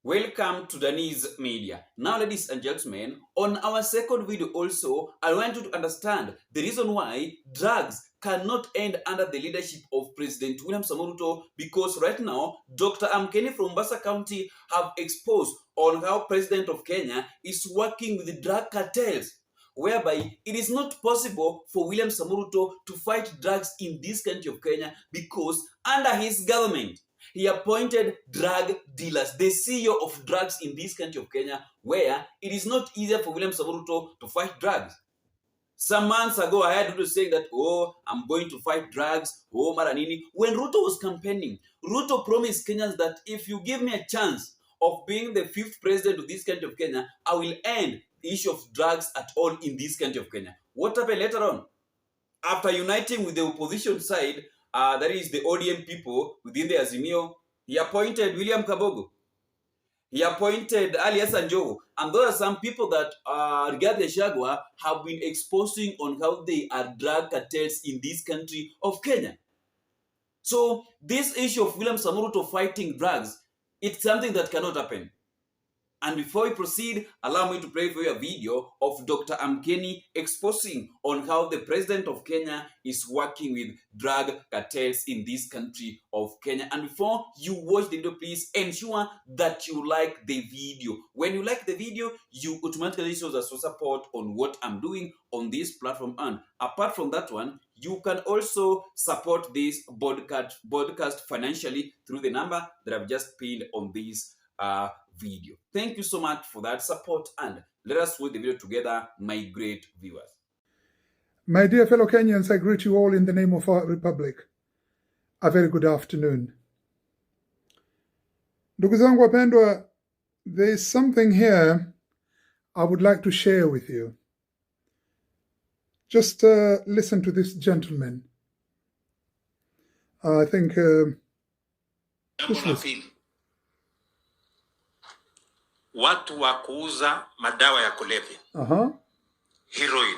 Welcome to Danny's Media. Now, ladies and gentlemen, on our second video also, I want you to understand the reason why drugs cannot end under the leadership of President William Ruto, because right now, Dr. Amkeni from Mombasa County have exposed on how President of Kenya is working with the drug cartels, whereby it is not possible for William Ruto to fight drugs in this country of Kenya because under his government, he appointed drug dealers, the CEO of drugs in this country of Kenya, where it is not easier for William Ruto to fight drugs. Some months ago, I heard Ruto saying that, I'm going to fight drugs, maranini. When Ruto was campaigning, Ruto promised Kenyans that if you give me a chance of being the 5th president of this country of Kenya, I will end the issue of drugs at all in this country of Kenya. What happened later on? After uniting with the opposition side, that is the ODM people within the Azimio, he appointed William Kabogo. He appointed Ali Hassan Joho. And there are some people that Rigathi Gachagua have been exposing on how they are drug cartels in this country of Kenya. So this issue of William Ruto fighting drugs, it's something that cannot happen. And before we proceed, allow me to play for you a video of Dr. Amkeni exposing on how the president of Kenya is working with drug cartels in this country of Kenya. And before you watch the video, please ensure that you like the video. When you like the video, you automatically show us support on what I'm doing on this platform. And apart from that one, you can also support this podcast financially through the number that I've just pinned on this video. Thank you so much for that support, and let us watch the video together, my great viewers. My dear fellow Kenyans, I greet you all in the name of our republic. A very good afternoon. Ndugu zangu wapendwa, there is something here I would like to share with you. Just listen to this gentleman. I think watu wa kuuza madawa ya kulevya, heroin,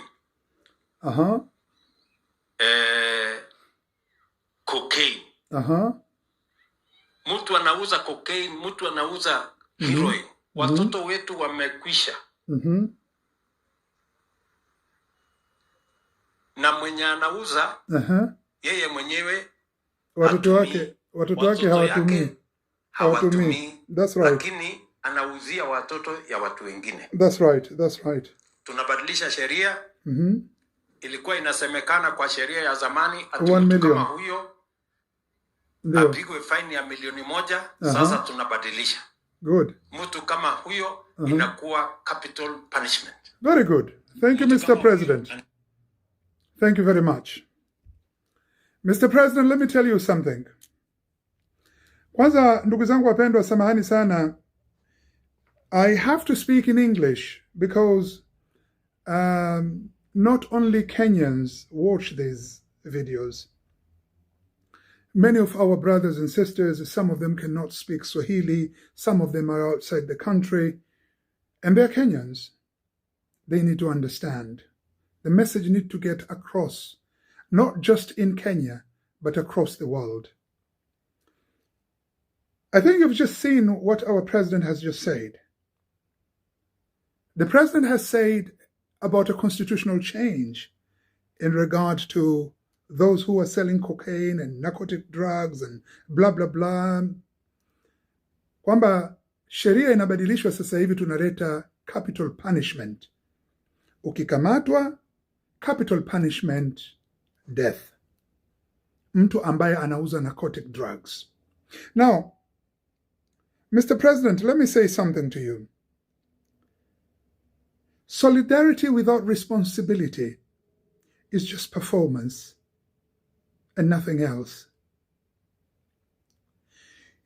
cocaine, mtu anauza cocaine, mtu anauza heroin. Watoto wetu wamekwisha. Na mwenye anauza yeye mwenyewe watoto wake hawatumii. That's right. Lakini anauzia watoto ya watu wengine. That's right. Tunabadilisha sheria. Ilikuwa inasemekana kwa sheria ya zamani ati kama huyo apigwe fine ya $1,000,000. Sasa tunabadilisha. Good. Mtu kama huyo inakuwa capital punishment. Very good. Thank you, Mr. President. Thank you very much. Mr. President, let me tell you something. Kwanza, ndugu zangu wapendwa, samahani sana. I have to speak in English because not only Kenyans watch these videos. Many of our brothers and sisters, some of them cannot speak Swahili, some of them are outside the country, and they're Kenyans. They need to understand. The message needs to get across, not just in Kenya, but across the world. I think you've just seen what our president has just said. The president has said about a constitutional change in regard to those who are selling cocaine and narcotic drugs and blah, blah, blah. Kwamba sheria inabadilishwa sasa hivi tunaleta capital punishment. Ukikamatwa, capital punishment, death. Mtu ambaye anauza narcotic drugs. Now, Mr. President, let me say something to you. Solidarity without responsibility is just performance and nothing else.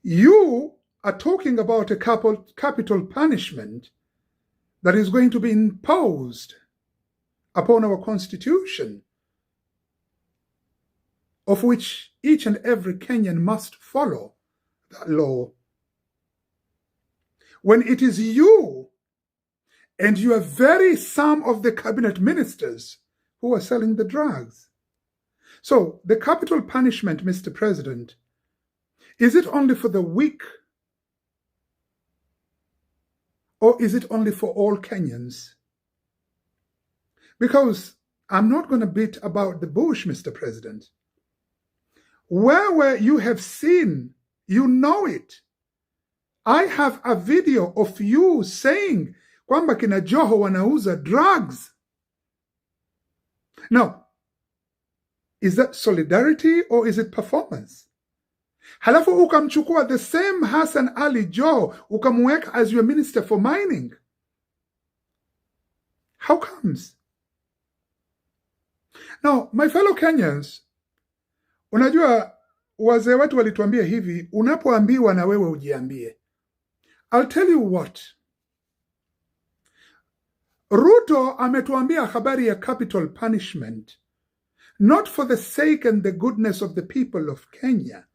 You are talking about a capital punishment that is going to be imposed upon our Constitution, of which each and every Kenyan must follow that law. When it is you and you are some of the cabinet ministers who are selling the drugs. So the capital punishment, Mr. President, is it only for the weak Or is it only for all Kenyans? Because I'm not going to beat about the bush, Mr. President. Where you have seen, you know it. I have a video of you saying kwamba kina Joho wanauza drugs. Now, is that solidarity or is it performance? Halafu ukamchukua the same Hassan Ali Joho ukamweka as your minister for mining. How comes? Now, my fellow Kenyans, unajua wazee wetu walituambia hivi, unapoambiwa na wewe ujiambie. I'll tell you what. Ruto ametuambia habari ya capital punishment, not for the sake and the goodness of the people of Kenya.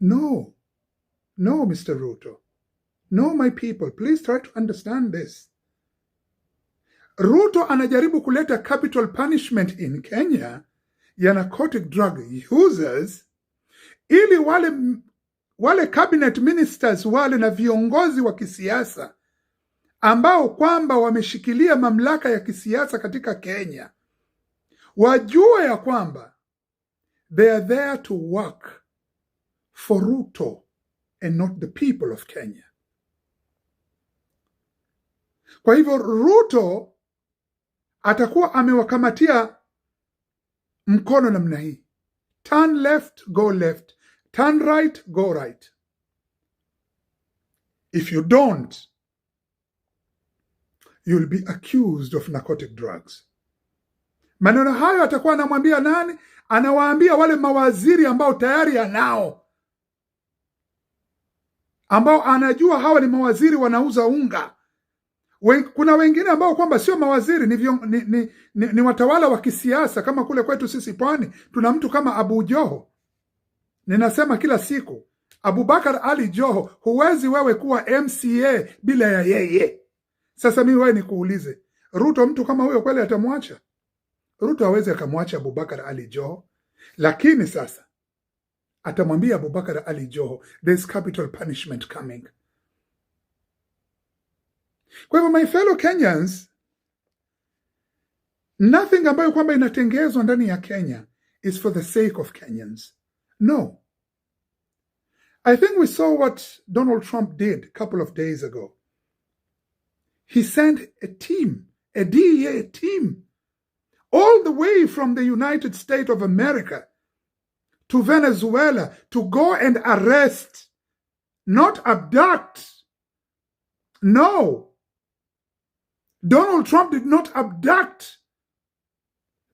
No, Mr. Ruto. No, my people, please try to understand this. Ruto anajaribu kuleta capital punishment in Kenya ya narcotic drug users ili wale cabinet ministers wale na viongozi wa kisiasa ambao kwamba wameshikilia mamlaka ya kisiasa katika Kenya wajue ya kwamba they are there to work for Ruto and not the people of Kenya. Kwa hivyo Ruto atakuwa amewakamatia mkono namna hii. Turn left, go left. Turn right, go right. If you don't, you'll be accused of narcotic drugs. Maneno hayo atakuwa anamwambia nani? Anawaambia wale mawaziri ambao tayari anao, ambao anajua hawa ni mawaziri wanauza unga. Kuna wengine ambao kwamba sio mawaziri, ni watawala wa kisiasa. Kama kule kwetu sisi Pwani tuna mtu kama Abu Joho. Ninasema kila siku, Abubakar Ali Joho, huwezi wewe kuwa MCA bila ya yeye. Sasa mimi wewe nikuulize, Ruto mtu kama huyo kweli atamwacha? Ruto hawezi akamwacha Abubakar Ali Joho, lakini sasa atamwambia Abubakar Ali Joho, there's capital punishment coming. Kwa hivyo my fellow Kenyans, nothing ambayo kwamba inatengezwa ndani ya Kenya is for the sake of Kenyans. No. I think we saw what Donald Trump did a couple of days ago. He sent a team, a DEA team, all the way from the United States of America to Venezuela to go and arrest, not abduct. No. Donald Trump did not abduct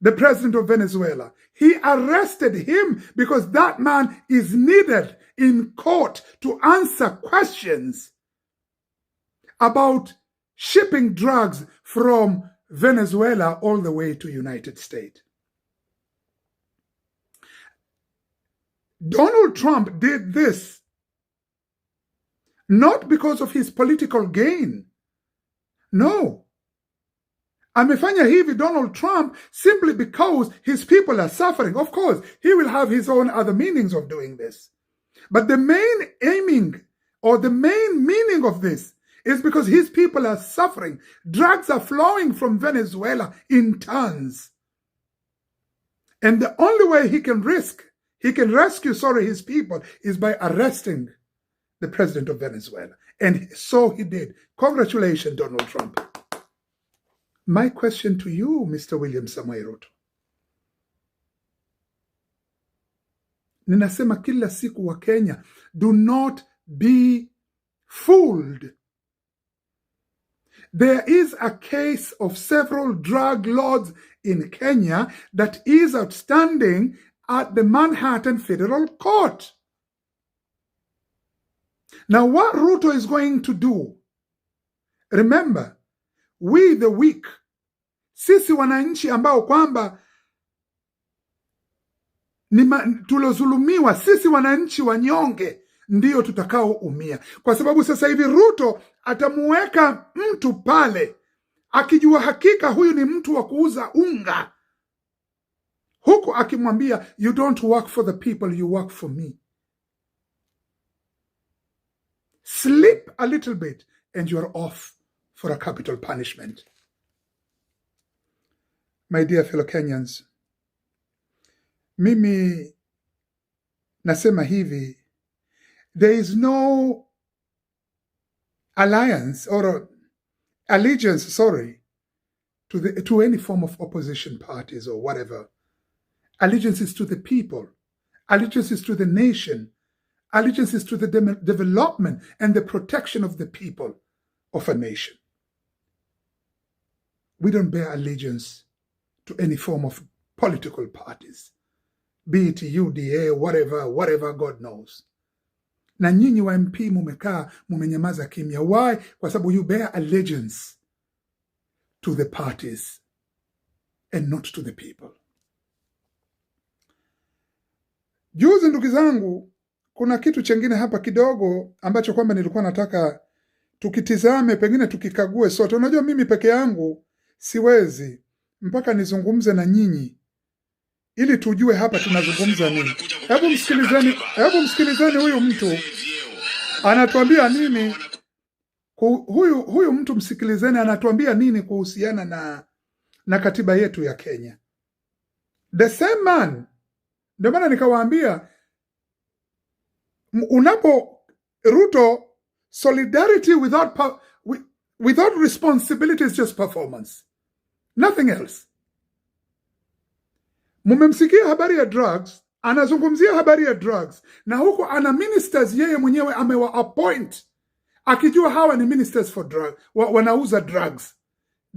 the president of Venezuela. He arrested him because that man is needed in court to answer questions about shipping drugs from Venezuela all the way to United States. Donald Trump did this not because of his political gain. No. Amefanya hivi Donald Trump simply because his people are suffering. Of course, he will have his own other meanings of doing this. But the main aiming or the main meaning of this is because his people are suffering. Drugs are flowing from Venezuela in tons. And the only way he can rescue his people is by arresting the president of Venezuela. And so he did. Congratulations, Donald Trump. My question to you, Mr. William Samoei Ruto. Ninasema kila siku wa Kenya, do not be fooled. There is a case of several drug lords in Kenya that is outstanding at the Manhattan Federal Court. Now, what Ruto is going to do, remember, we the weak, sisi wananchi ambao kwamba tulozulumiwa, sisi wananchi wanyonge ndio tutakao umia. Kwa sababu sasa hivi Ruto atamuweka mtu pale akijua hakika huyu ni mtu wa kuuza unga, huku akimwambia you don't work for the people, you work for me. Sleep a little bit and you're off for a capital punishment. My dear fellow Kenyans, mimi nasema hivi, there is no alliance or allegiance, to any form of opposition parties or whatever. Allegiance is to the people. Allegiance is to the nation. Allegiance is to the development and the protection of the people of a nation. We don't bear allegiance to any form of political parties, be it UDA, whatever God knows. Na nyinyi wa MP mumekaa mumenyamaza kimya. Why? Kwa sababu you bear allegiance to the parties and not to the people. Juzi ndugu zangu, kuna kitu chengine hapa kidogo ambacho kwamba nilikuwa nataka tukitizame, pengine tukikague sote. Unajua mimi peke yangu siwezi, mpaka nizungumze na nyinyi ili tujue hapa tunazungumza nini. Hebu msikilizeni huyu mtu anatuambia nini. Huyu mtu msikilizeni anatuambia nini kuhusiana na katiba yetu ya Kenya. The same man. Ndio maana nikawaambia, Ruto, solidarity without responsibility is just performance, nothing else. Mumemsikia habari ya drugs, anazungumzia habari ya drugs, na huko ana ministers yeye mwenyewe amewa appoint, akijua hawa ni ministers for drugs, wanauza drugs.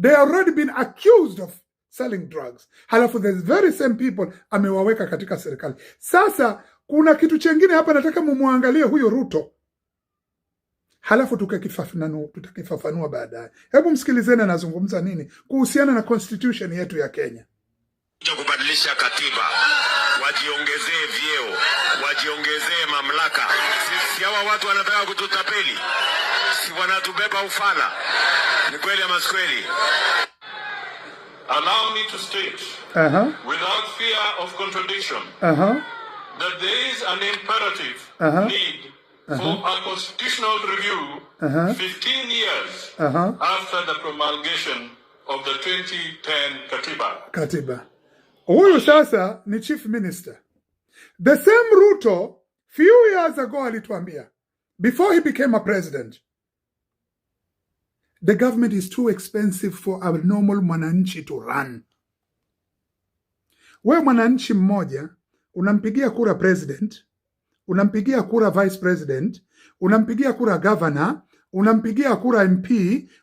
They already been accused of selling drugs. Halafu the very same people amewaweka katika serikali. Sasa kuna kitu chengine hapa nataka mumuangalie huyo Ruto. Halafu tutakifafanua baadaye. Hebu msikilizeni anazungumza nini kuhusiana na constitution yetu ya Kenya. Kubadilisha katiba, wajiongezee vyeo, wajiongezee mamlaka. Si hawa watu wanataka kututapeli, si wanatubeba ufala. Ni kweli ama si kweli? Allow me to state, without fear of contradiction, that there is an imperative need for a constitutional review 15 years after the promulgation of the 2010 Katiba. Huyu sasa ni chief minister. The same Ruto few years ago alituambia, before he became a president, the government is too expensive for a normal mwananchi to run. We mwananchi mmoja, unampigia kura president, unampigia kura vice president, unampigia kura governor, unampigia kura MP,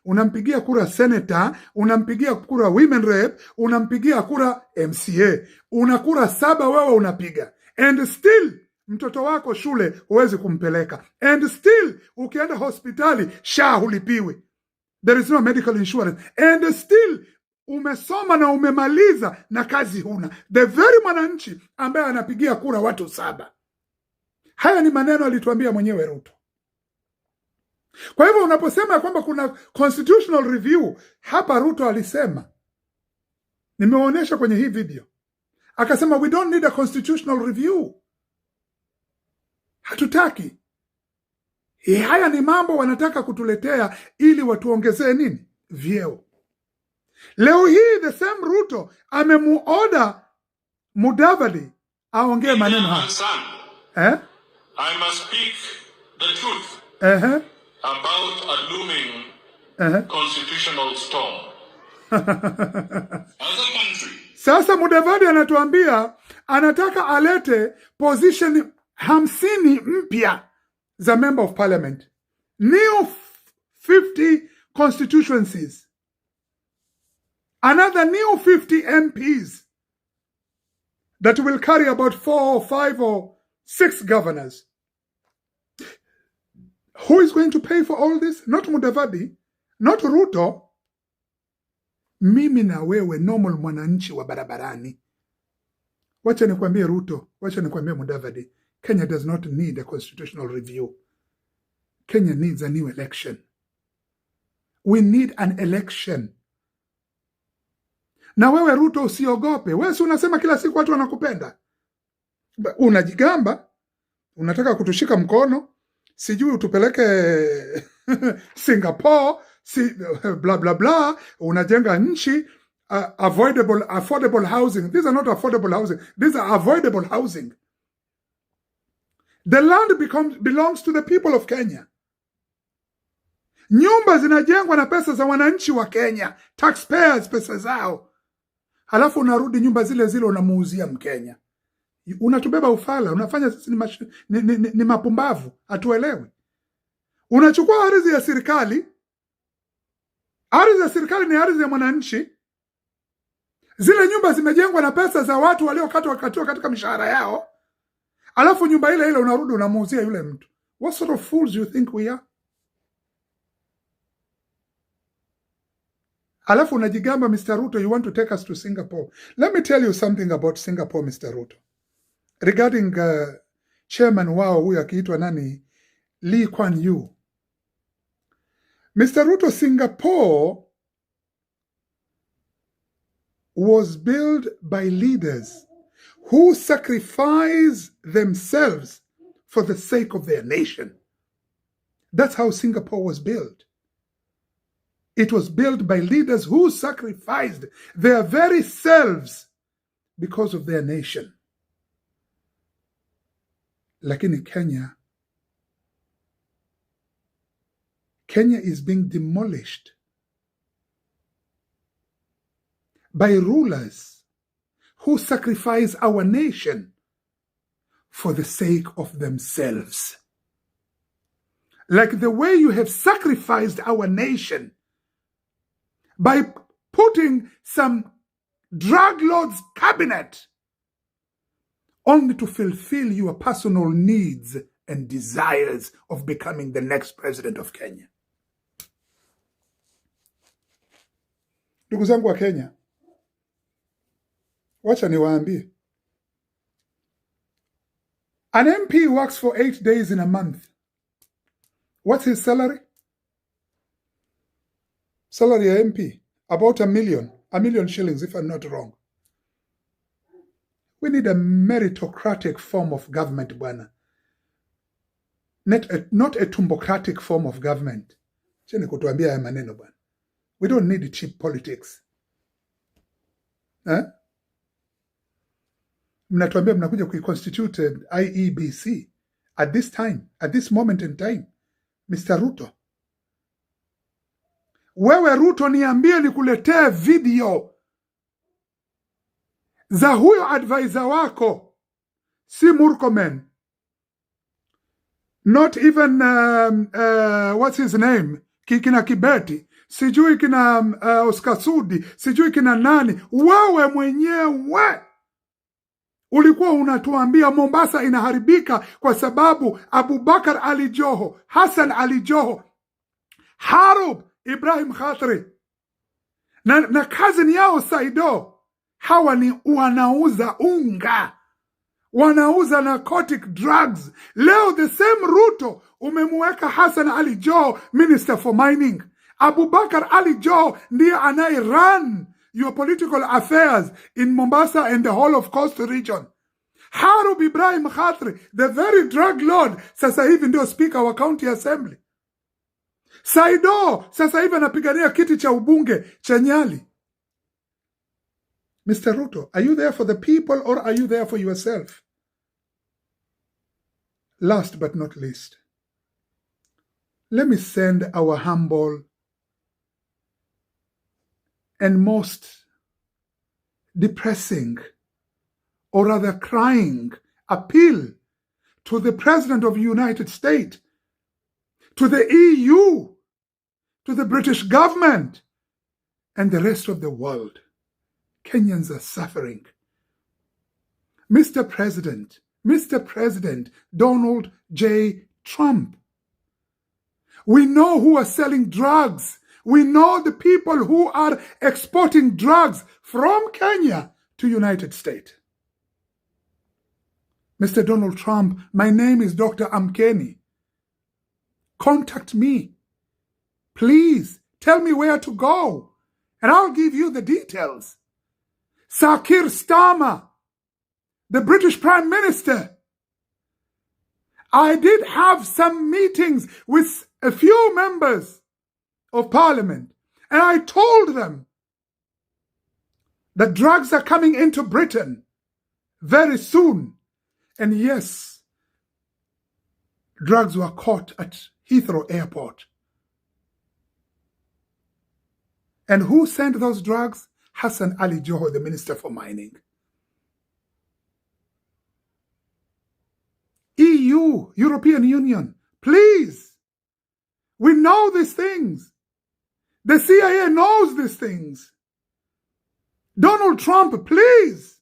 unampigia kura senator, unampigia kura women rep, unampigia kura MCA. Unakura 7 wewe unapiga. And still, mtoto wako shule huwezi kumpeleka. And still, ukienda hospitali, SHA hulipiwi. There is no medical insurance. And still, umesoma na umemaliza na kazi huna. The very mwananchi ambaye anapigia kura watu 7. Haya ni maneno alituambia mwenyewe Ruto. Kwa hivyo unaposema kwamba kuna constitutional review, hapa Ruto alisema, nimeonyesha kwenye hii video, akasema we don't need a constitutional review. Hatutaki. Haya ni mambo wanataka kutuletea ili watuongezee nini? Vyeo. Leo hii the same Ruto amemuoda Mudavadi aongee maneno haya. I must speak the truth about a looming constitutional storm. As a country. Sasa Mudavadi anatuambia anataka alete position 50 mpya za member of parliament. New 50 constituencies. Another new 50 MPs that will carry about 4 or 5 or 6 governors. Who is going to pay for all this? Not Mudavadi, not Ruto. Mimi na wewe normal mwananchi wa barabarani. Wacha nikwambie Ruto, wacha nikwambie Mudavadi. Kenya does not need a constitutional review. Kenya needs a new election. We need an election. Na wewe Ruto usiogope. Wewe si unasema kila siku watu wanakupenda. Unajigamba, unataka kutushika mkono, sijui utupeleke Singapore, blah, blah, blah, unajenga nchi, affordable housing. These are not affordable housing. These are avoidable housing. The land belongs to the people of Kenya. Nyumba zinajengwa na pesa za wananchi wa Kenya. Taxpayers, pesa zao. Halafu unarudi nyumba zile zile unamuuzia Mkenya. Unatubeba ufala. Unafanya sisi ni mapumbavu. Hatuelewi. Unachukua ardhi ya serikali. Ardhi ya serikali ni ardhi ya mwananchi. Zile nyumba zimejengwa na pesa za watu waliokatwa katika mishahara yao. Alafu nyumba ile ile unarudi unamuuzia yule mtu. What sort of fools do you think we are? Alafu unajigamba, Mr. Ruto, you want to take us to Singapore. Let me tell you something about Singapore, Mr. Ruto. Regarding chairman wao huyu akiitwa nani? Lee Kuan Yew. Mr. Ruto, Singapore was built by leaders who sacrifice themselves for the sake of their nation. That's how Singapore was built. It was built by leaders who sacrificed their very selves because of their nation. Lakini Kenya is being demolished by rulers who sacrifice our nation for the sake of themselves. Like the way you have sacrificed our nation by putting some drug lord's cabinet only to fulfill your personal needs and desires of becoming the next president of Kenya. Ndugu zangu wa Kenya, wacha niwaambie. An MP works for 8 days in a month. What's his salary? Salary of MP, about $1 million shillings, if I'm not wrong. We need a meritocratic form of government, bwana. Not a tumbocratic form of government. Cheni kutuambia ya maneno, bwana. We don't need cheap politics. Mnatuambia mnakuja kuiconstitute IEBC at this time, at this moment in time. Mr. Ruto. Wewe Ruto, niambie nikuletee video za huyo advisor wako, si Murkomen. Not even, what's his name? Kina Kibeti. Sijui kina Oscar Sudi. Sijui kina nani. Wewe mwenyewe ulikuwa unatuambia Mombasa inaharibika kwa sababu Abubakar Ali Joho, Hassan Ali Joho, Harub Ibrahim Khatri na cousin yao Saido. Hawa ni wanauza unga, wanauza narcotic drugs. Leo the same Ruto umemweka Hassan Ali Joho Minister for Mining. Abubakar Ali Joho ndiye anaye run your political affairs in Mombasa and the whole of Coast region. Harub Ibrahim Khatri, the very drug lord, sasa hivi ndio speaker wa county assembly. Saido sasa hivi anapigania kiti cha ubunge cha Nyali. Mr. Ruto, are you there for the people or are you there for yourself? Last but not least, let me send our humble and most depressing, or rather crying, appeal to the President of the United States, to the EU, to the British government, and the rest of the world. Kenyans are suffering. Mr. President Donald J. Trump. We know who are selling drugs. We know the people who are exporting drugs from Kenya to United States. Mr. Donald Trump, my name is Dr. Amkeni. Contact me. Please tell me where to go, and I'll give you the details. Sir Keir Starmer, the British Prime Minister. I did have some meetings with a few members of parliament, and I told them that drugs are coming into Britain very soon. And yes, drugs were caught at Heathrow Airport. And who sent those drugs? Hassan Ali Joho, the Minister for Mining. EU, European Union, please. We know these things. The CIA knows these things. Donald Trump, please.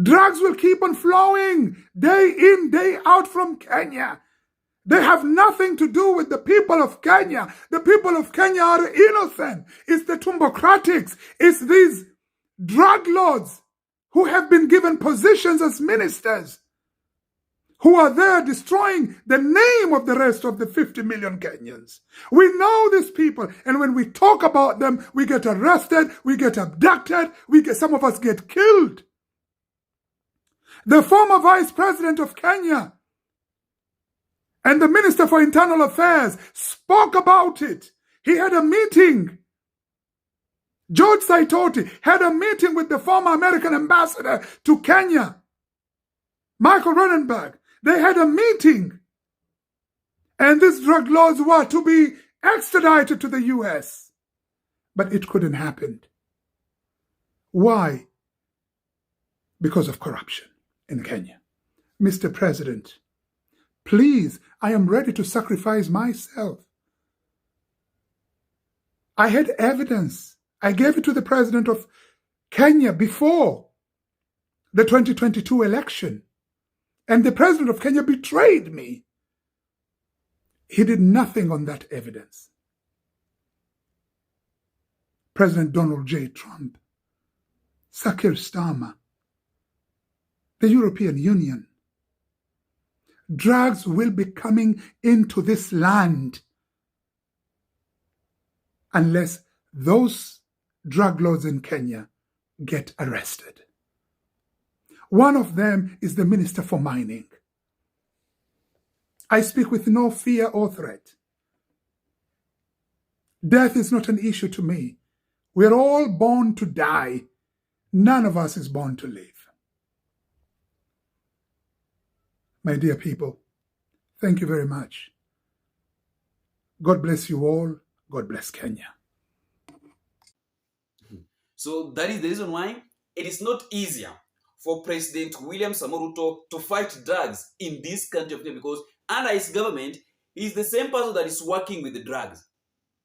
Drugs will keep on flowing day in, day out from Kenya. They have nothing to do with the people of Kenya. The people of Kenya are innocent. It's the Tumbocratics. It's these drug lords who have been given positions as ministers, who are there destroying the name of the rest of the 50 million Kenyans. We know these people, and when we talk about them, we get arrested, we get abducted, some of us get killed. The former vice president of Kenya and the Minister for Internal Affairs spoke about it. He had a meeting. George Saitoti had a meeting with the former American ambassador to Kenya, Michael Ronenberg. They had a meeting. And these drug laws were to be extradited to the US. But it couldn't happen. Why? Because of corruption in Kenya. Mr. President, please, I am ready to sacrifice myself. I had evidence. I gave it to the president of Kenya before the 2022 election. And the president of Kenya betrayed me. He did nothing on that evidence. President Donald J. Trump, Sakir Starmer, the European Union. Drugs will be coming into this land unless those drug lords in Kenya get arrested. One of them is the Minister for Mining. I speak with no fear or threat. Death is not an issue to me. We're all born to die. None of us is born to live. My dear people, thank you very much. God bless you all. God bless Kenya. So that is the reason why it is not easier for President William Samoei Ruto to fight drugs in this country of Kenya, because under his government, he is the same person that is working with the drugs.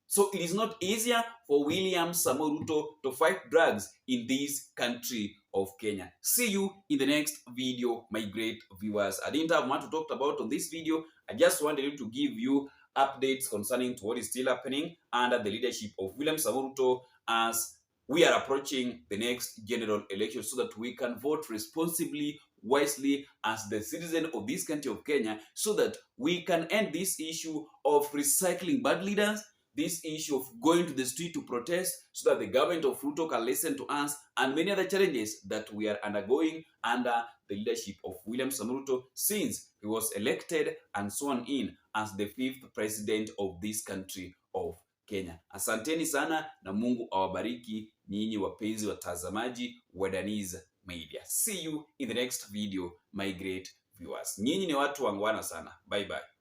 So it is not easier for William Samoei Ruto to fight drugs in this country of Kenya. See you in the next video, my great viewers. I didn't have much to talk about on this video. I just wanted to give you updates concerning to what is still happening under the leadership of William Samoei Ruto as we are approaching the next general election, so that we can vote responsibly, wisely as the citizen of this country of Kenya, so that we can end this issue of recycling bad leaders, this issue of going to the street to protest, so that the government of Ruto can listen to us, and many other challenges that we are undergoing under the leadership of William Samoei Ruto since he was elected and sworn in as the 5th president of this country of Kenya. Asanteni sana na Mungu awabariki nyinyi wapenzi watazamaji wa Daniz Media. See you in the next video, my great viewers. Nyinyi ni watu wangwana sana. Bye bye.